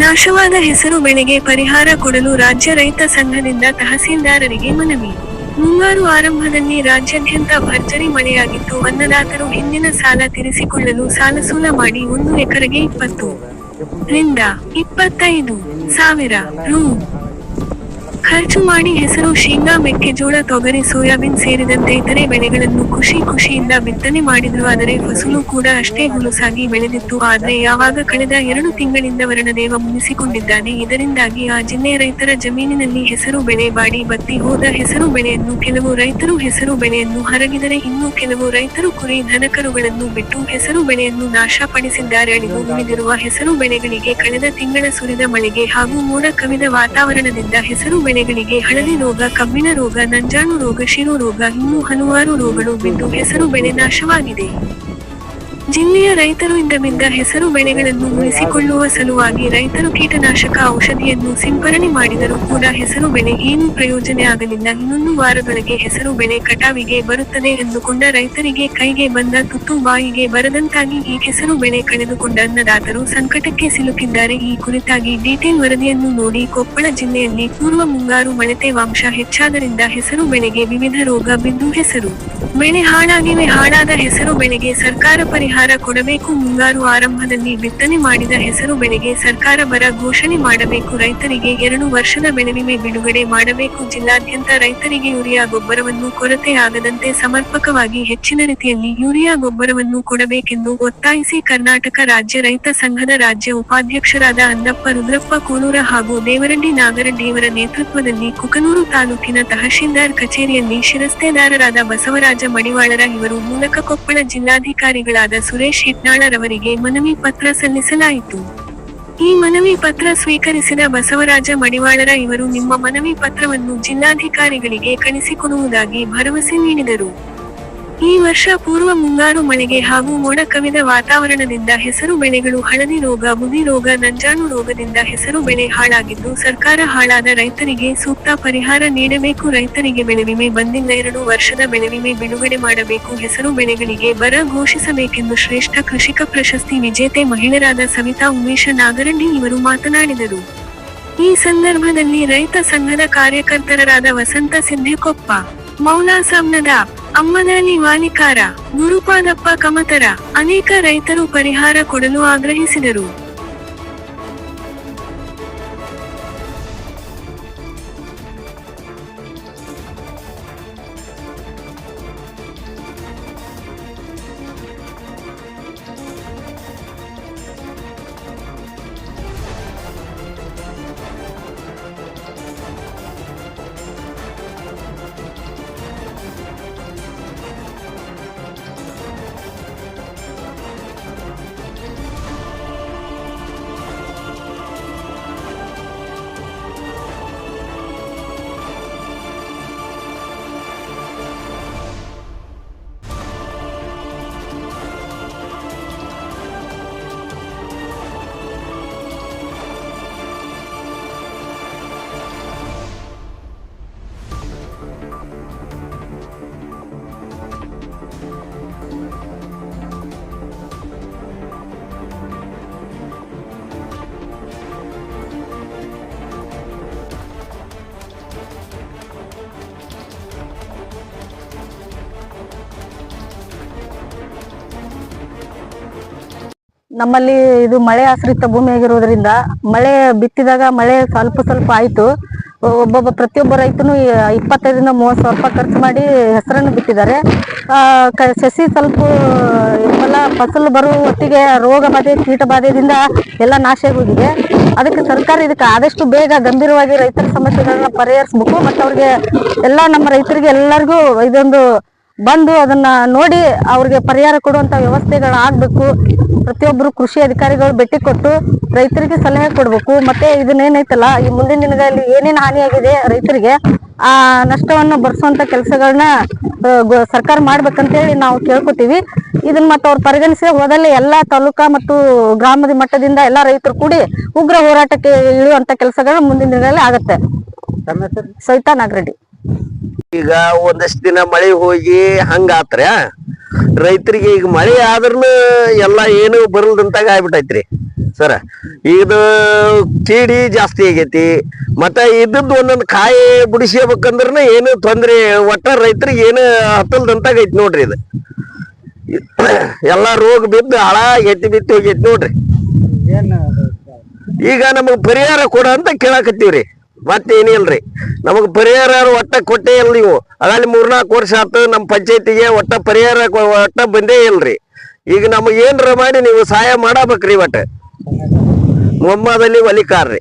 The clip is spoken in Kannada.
ನಾಶವಾದ ಹೆಸರು ಬೆಳೆಗೆ ಪರಿಹಾರ ಕೊಡಲು ರಾಜ್ಯ ರೈತ ಸಂಘದಿಂದ ತಹಸೀಲ್ದಾರರಿಗೆ ಮನವಿ. ಮುಂಗಾರು ಆರಂಭದಲ್ಲಿ ರಾಜ್ಯಾದ್ಯಂತ ಭರ್ಜರಿ ಮಳೆಯಾಗಿದ್ದು ಅನ್ನದಾತರು ಹಿಂದಿನ ಸಾಲ ತೀರಿಸಿಕೊಳ್ಳಲು ಸಾಲಸೂಲ ಮಾಡಿ 1 ಎಕರೆಗೆ 20 ರಿಂದ 25,000 ರೂ. ಖರ್ಚು ಮಾಡಿ ಹೆಸರು, ಶೇಂಗಾ, ಮೆಕ್ಕೆಜೋಳ, ತೊಗರಿ, ಸೋಯಾಬೀನ್ ಸೇರಿದಂತೆ ಇತರೆ ಬೆಳೆಗಳನ್ನು ಖುಷಿಯಿಂದ ಬಿತ್ತನೆ ಮಾಡಿದ್ರು. ಆದರೆ ಫಸಲು ಕೂಡ ಅಷ್ಟೇ ಹುಲುಸಾಗಿ ಬೆಳೆದಿತ್ತು. ಆದ್ರೆ ಯಾವಾಗ ಕಳೆದ 2 ತಿಂಗಳಿಂದ ವರ್ಣದೇವ ಮುನಿಸಿಕೊಂಡಿದ್ದಾನೆ. ಇದರಿಂದಾಗಿ ಆ ಜಿಲ್ಲೆಯ ರೈತರ ಜಮೀನಿನಲ್ಲಿ ಹೆಸರು ಬೆಳೆ ಬಾಡಿ ಬತ್ತಿ ಹೋದ. ಹೆಸರು ಬೆಳೆಯನ್ನು ಕೆಲವು ರೈತರು ಹೆಸರು ಬೆಳೆಯನ್ನು ಹರಗಿದರೆ, ಇನ್ನು ಕೆಲವು ರೈತರು ಕುರಿ ದನಕರುಗಳನ್ನು ಬಿಟ್ಟು ಹೆಸರು ಬೆಳೆಯನ್ನು ನಾಶಪಡಿಸಿದ್ದಾರೆ. ಅಳಿದು ಉಳಿದಿರುವ ಹೆಸರು ಬೆಳೆಗಳಿಗೆ ಕಳೆದ ತಿಂಗಳ ಸುರಿದ ಮಳೆಗೆ ಹಾಗೂ ಮೋಡ ಕವಿದ ವಾತಾವರಣದಿಂದ ಹೆಸರು ಬೆಳೆಗಳಿಗೆ ಹಳದಿ ರೋಗ, ಕಬ್ಬಿಣ ರೋಗ, ನಂಜಾಣು ರೋಗ, ಶಿರು ರೋಗ ಇನ್ನೂ ಹಲವಾರು ರೋಗಗಳು ಬಿದ್ದು ಹೆಸರು ಬೆಳೆ ನಾಶವಾಗಿದೆ. ಜಿಲ್ಲೆಯ ರೈತರು ಇಂದ ಬಿದ್ದ ಹೆಸರು ಬೆಳೆಗಳನ್ನು ಉಳಿಸಿಕೊಳ್ಳುವ ಸಲುವಾಗಿ ರೈತರು ಕೀಟನಾಶಕ ಔಷಧಿಯನ್ನು ಸಿಂಪರಣೆ ಮಾಡಿದರೂ ಕೂಡ ಹೆಸರು ಬೆಳೆ ಏನೂ ಪ್ರಯೋಜನ ಆಗಲಿಲ್ಲ. ಇನ್ನೊಂದು ವಾರದೊಳಗೆ ಹೆಸರು ಬೆಳೆ ಕಟಾವಿಗೆ ಬರುತ್ತದೆ ಎಂದುಕೊಂಡ ರೈತರಿಗೆ ಕೈಗೆ ಬಂದ ತುತ್ತು ಬಾಯಿಗೆ ಬರದಂತಾಗಿ ಈ ಹೆಸರು ಬೆಳೆ ಕಳೆದುಕೊಂಡ ಅನ್ನದಾತರು ಸಂಕಟಕ್ಕೆ ಸಿಲುಕಿದ್ದಾರೆ. ಈ ಕುರಿತಾಗಿ ಡೀಟೇಲ್ ವರದಿಯನ್ನು ನೋಡಿ. ಕೊಪ್ಪಳ ಜಿಲ್ಲೆಯಲ್ಲಿ ಪೂರ್ವ ಮುಂಗಾರು ಮಳೆ ತೇವಾಂಶ ಹೆಚ್ಚಾದರಿಂದ ಹೆಸರು ಬೆಳೆಗೆ ವಿವಿಧ ರೋಗ ಬಿದ್ದು ಹೆಸರು ಬೆಳೆ ಹಾಳಾಗಿವೆ. ಹಾಳಾದ ಹೆಸರು ಬೆಳೆಗೆ ಸರ್ಕಾರ ಪರಿಹಾರ ಕೊಡಬೇಕು. ಮುಂಗಾರು ಆರಂಭದಲ್ಲಿ ಬಿತ್ತನೆ ಮಾಡಿದ ಹೆಸರು ಬೆಳೆಗೆ ಸರ್ಕಾರ ಬರ ಘೋಷಣೆ ಮಾಡಬೇಕು. ರೈತರಿಗೆ 2 ವರ್ಷದ ಬೆಳೆ ವಿಮೆ ಬಿಡುಗಡೆ ಮಾಡಬೇಕು. ಜಿಲ್ಲಾದ್ಯಂತ ರೈತರಿಗೆ ಯೂರಿಯಾ ಗೊಬ್ಬರವನ್ನು ಕೊರತೆ ಆಗದಂತೆ ಸಮರ್ಪಕವಾಗಿ ಹೆಚ್ಚಿನ ರೀತಿಯಲ್ಲಿ ಯೂರಿಯಾ ಗೊಬ್ಬರವನ್ನು ಕೊಡಬೇಕೆಂದು ಒತ್ತಾಯಿಸಿ ಕರ್ನಾಟಕ ರಾಜ್ಯ ರೈತ ಸಂಘದ ರಾಜ್ಯ ಉಪಾಧ್ಯಕ್ಷರಾದ ಅಂದಪ್ಪ ರುದ್ರಪ್ಪ ಕೋಳೂರ ಹಾಗೂ ದೇವರಡ್ಡಿ ನಾಗರಡ್ಡಿ ಇವರ ನೇತೃತ್ವದಲ್ಲಿ ಕುಕನೂರು ತಾಲೂಕಿನ ತಹಶೀಲ್ದಾರ್ ಕಚೇರಿಯಲ್ಲಿ ಶಿರಸ್ತೇದಾರರಾದ ಬಸವರಾಜ ಮಡಿವಾಳರ ಇವರ ಮೂಲಕ ಕೊಪ್ಪಳ ಜಿಲ್ಲಾಧಿಕಾರಿಗಳಾದ ಸುರೇಶ್ ಹಿಟ್ನಾಳರವರಿಗೆ ಮನವಿ ಪತ್ರ ಸಲ್ಲಿಸಲಾಯಿತು. ಈ ಮನವಿ ಪತ್ರ ಸ್ವೀಕರಿಸಿದ ಬಸವರಾಜ ಮಡಿವಾಳರ ಇವರು ನಿಮ್ಮ ಮನವಿ ಪತ್ರವನ್ನು ಜಿಲ್ಲಾಧಿಕಾರಿಗಳಿಗೆ ಕಳಿಸಿಕೊಡುವುದಾಗಿ ಭರವಸೆ ನೀಡಿದರು. ಈ ವರ್ಷ ಪೂರ್ವ ಮುಂಗಾರು ಮಳೆಗೆ ಹಾಗೂ ಮೋಡ ಕವಿದ ವಾತಾವರಣದಿಂದ ಹೆಸರು ಬೆಳೆಗಳು ಹಳದಿ ರೋಗ, ಬುದಿ ರೋಗ, ನಂಜಾಣು ರೋಗದಿಂದ ಹೆಸರು ಬೆಳೆ ಹಾಳಾಗಿದ್ದು ಸರ್ಕಾರ ಹಾಳಾದ ರೈತರಿಗೆ ಸೂಕ್ತ ಪರಿಹಾರ ನೀಡಬೇಕು. ರೈತರಿಗೆ ಬೆಳೆ ವಿಮೆ ಬಂದಿಲ್ಲ. 2 ವರ್ಷದ ಬೆಳೆ ವಿಮೆ ಬಿಡುಗಡೆ ಮಾಡಬೇಕು. ಹೆಸರು ಬೆಳೆಗಳಿಗೆ ಬರ ಘೋಷಿಸಬೇಕೆಂದು ಶ್ರೇಷ್ಠ ಕೃಷಿಕ ಪ್ರಶಸ್ತಿ ವಿಜೇತೆ ಮಹಿಳೆಯರಾದ ಸವಿತಾ ಉಮೇಶ ನಾಗರಡ್ಡಿ ಇವರು ಮಾತನಾಡಿದರು. ಈ ಸಂದರ್ಭದಲ್ಲಿ ರೈತ ಸಂಘದ ಕಾರ್ಯಕರ್ತರಾದ ವಸಂತ ಸಿದ್ದೆಕೊಪ್ಪ, ಮೌಲಾಸಾಬ್ ನದಾಬ್, ಅಮ್ಮದಾಲಿ ವಾಲಿಕಾರ, ಗುರುಪಾದಪ್ಪ ಕಮತರ ಅನೇಕ ರೈತರು ಪರಿಹಾರ ಕೊಡಲು ಆಗ್ರಹಿಸಿದರು. ನಮ್ಮಲ್ಲಿ ಇದು ಮಳೆ ಆಶ್ರಿತ ಭೂಮಿ ಆಗಿರೋದ್ರಿಂದ ಮಳೆ ಬಿತ್ತಿದಾಗ ಮಳೆ ಸ್ವಲ್ಪ ಆಯ್ತು. ಪ್ರತಿಯೊಬ್ಬ ರೈತನು 25ರಿಂದ 30 ಸಾವಿರ ರೂಪಾಯಿ ಖರ್ಚು ಮಾಡಿ ಹೆಸರನ್ನು ಬಿತ್ತಿದ್ದಾರೆ. ಸಸಿ ಸ್ವಲ್ಪ ಫಸಲು ಬರುವ ಹೊತ್ತಿಗೆ ರೋಗ ಬಾಧೆ, ಕೀಟ ಬಾಧೆಯಿಂದ ಎಲ್ಲ ನಾಶ ಆಗೋಗಿದೆ. ಅದಕ್ಕೆ ಸರ್ಕಾರ ಇದಕ್ಕೆ ಆದಷ್ಟು ಬೇಗ ಗಂಭೀರವಾಗಿ ರೈತರ ಸಮಸ್ಯೆಗಳನ್ನ ಪರಿಹರಿಸಬೇಕು. ಮತ್ತು ಅವ್ರಿಗೆ ಎಲ್ಲ ನಮ್ಮ ರೈತರಿಗೆ ಎಲ್ಲರಿಗೂ ಇದೊಂದು ಬಂದು ಅದನ್ನ ನೋಡಿ ಅವ್ರಿಗೆ ಪರಿಹಾರ ಕೊಡುವಂತ ವ್ಯವಸ್ಥೆಗಳು ಆಗ್ಬೇಕು. ಪ್ರತಿಯೊಬ್ಬರು ಕೃಷಿ ಅಧಿಕಾರಿಗಳು ಭೇಟಿ ಕೊಟ್ಟು ರೈತರಿಗೆ ಸಲಹೆ ಕೊಡ್ಬೇಕು. ಮತ್ತೆ ಇದನ್ನೇನೈತಲ್ಲ, ಈ ಮುಂದಿನ ದಿನಗಳಲ್ಲಿ ಏನೇನು ಹಾನಿಯಾಗಿದೆ ರೈತರಿಗೆ ಆ ನಷ್ಟವನ್ನು ಭರಿಸುವಂತ ಕೆಲಸಗಳನ್ನ ಸರ್ಕಾರ ಮಾಡ್ಬೇಕಂತೇಳಿ ನಾವು ಕೇಳ್ಕೊತೀವಿ. ಇದನ್ನ ಮತ್ತೆ ಅವ್ರು ಪರಿಗಣಿಸಿ ಹೋದಲ್ಲಿ ಎಲ್ಲಾ ತಾಲೂಕಾ ಮತ್ತು ಗ್ರಾಮದ ಮಟ್ಟದಿಂದ ಎಲ್ಲಾ ರೈತರು ಕೂಡಿ ಉಗ್ರ ಹೋರಾಟಕ್ಕೆ ಇಳಿಯುವಂತ ಕೆಲಸಗಳು ಮುಂದಿನ ದಿನಗಳಲ್ಲಿ ಆಗತ್ತೆ. ಸವಿತಾ ನಾಗರೆಡ್ಡಿ. ಈಗ ಒಂದಷ್ಟು ದಿನ ಮಳೆ ಹೋಗಿ ಹಂಗಾತ್ರ ರೈತರಿಗೆ ಈಗ ಮಳೆ ಆದ್ರೂ ಎಲ್ಲ ಏನು ಬರಲ್ದಂತಾಗ ಆಗ್ಬಿಟ್ಟೈತ್ರಿ ಸರ. ಇದು ಕೀಡಿ ಜಾಸ್ತಿ ಆಗೈತಿ, ಮತ್ತೆ ಇದ್ದದ್ದು ಒಂದೊಂದು ಕಾಯಿ ಬಿಡಿಸ್ಕೋಬೇಕಂದ್ರೆ ಏನು ತೊಂದ್ರೆ, ಒಟ್ಟ ರೈತರಿಗೆ ಏನು ಹತ್ತಲ್ದಂತಾಗ ಐತಿ ನೋಡ್ರಿ. ಇದು ಎಲ್ಲಾ ರೋಗ ಬಿದ್ದು ಹಾಳಾಗೈತಿ, ಬಿತ್ತು ಹೋಗೈತಿ ನೋಡ್ರಿ. ಈಗ ನಮಗ್ ಪರಿಹಾರ ಕೊಡ ಅಂತ ಕೇಳಾಕತ್ತೀವ್ರಿ, ಮತ್ತೇನಿಲ್ರಿ. ನಮಗ್ ಪರಿಹಾರ ಒಟ್ಟ ಕೊಟ್ಟೇ ಇಲ್ಲ ನೀವು. ಅದಲ್ಲಿ 3-4 ವರ್ಷ ಆತು ನಮ್ಮ ಪಂಚಾಯತಿಗೆ ಒಟ್ಟ ಪರಿಹಾರ ಒಟ್ಟ ಬಂದೇ ಇಲ್ರಿ. ಈಗ ನಮಗ್ ಏನ್ರ ಮಾಡಿ ನೀವು ಸಹಾಯ ಮಾಡಬೇಕ್ರಿ. ಒಟ್ಟ ಮೊಹಮ್ಮದ್ ಅಲಿ ವಲಿಕಾರ್ರಿ.